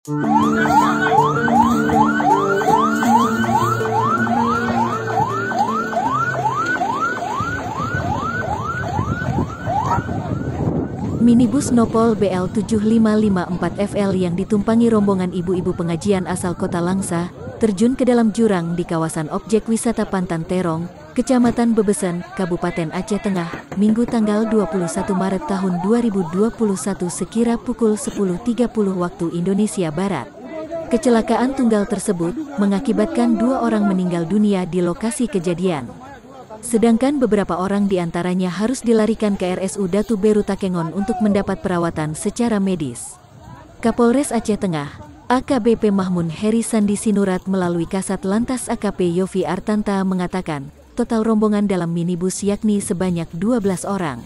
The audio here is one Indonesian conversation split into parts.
Minibus Nopol BL 7554FL yang ditumpangi rombongan ibu-ibu pengajian asal Kota Langsa, terjun ke dalam jurang di kawasan objek wisata Pantan Terong, Kecamatan Bebesen, Kabupaten Aceh Tengah, Minggu tanggal 21 Maret tahun 2021 sekira pukul 10.30 waktu Indonesia Barat. Kecelakaan tunggal tersebut mengakibatkan 2 orang meninggal dunia di lokasi kejadian. Sedangkan beberapa orang diantaranya harus dilarikan ke RSU Datu Beru Takengon untuk mendapat perawatan secara medis. Kapolres Aceh Tengah, AKBP Mahmun Heri Sandi Sinurat melalui Kasat Lantas AKP Yofi Artanta mengatakan, total rombongan dalam minibus yakni sebanyak 12 orang.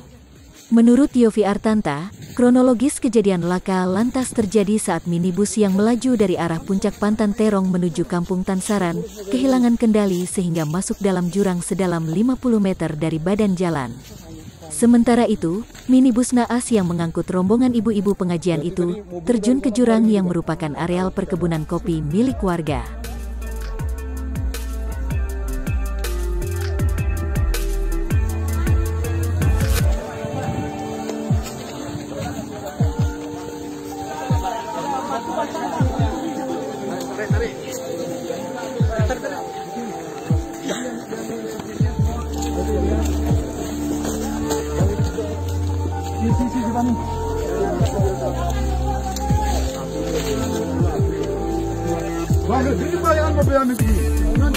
Menurut Yofi Artanta, kronologis kejadian laka lantas terjadi saat minibus yang melaju dari arah puncak Pantan Terong menuju Kampung Tansaran, kehilangan kendali sehingga masuk dalam jurang sedalam 50 meter dari badan jalan. Sementara itu, minibus naas yang mengangkut rombongan ibu-ibu pengajian itu, terjun ke jurang yang merupakan areal perkebunan kopi milik warga. Ini bayangan mobil yang begini.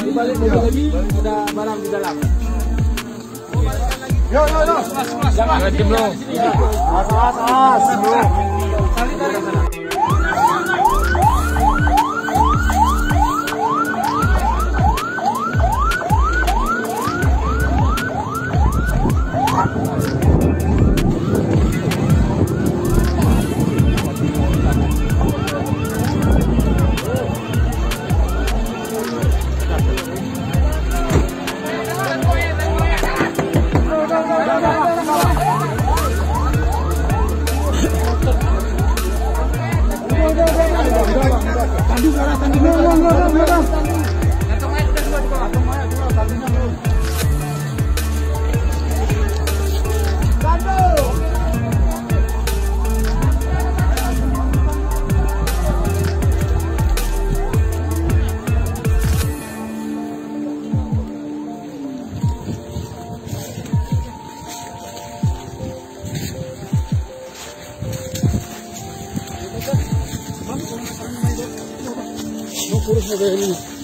Dibalik mobil lagi, ada barang di dalam. Ya. Jangan rejim lo. As lo. Kurus mobil ini.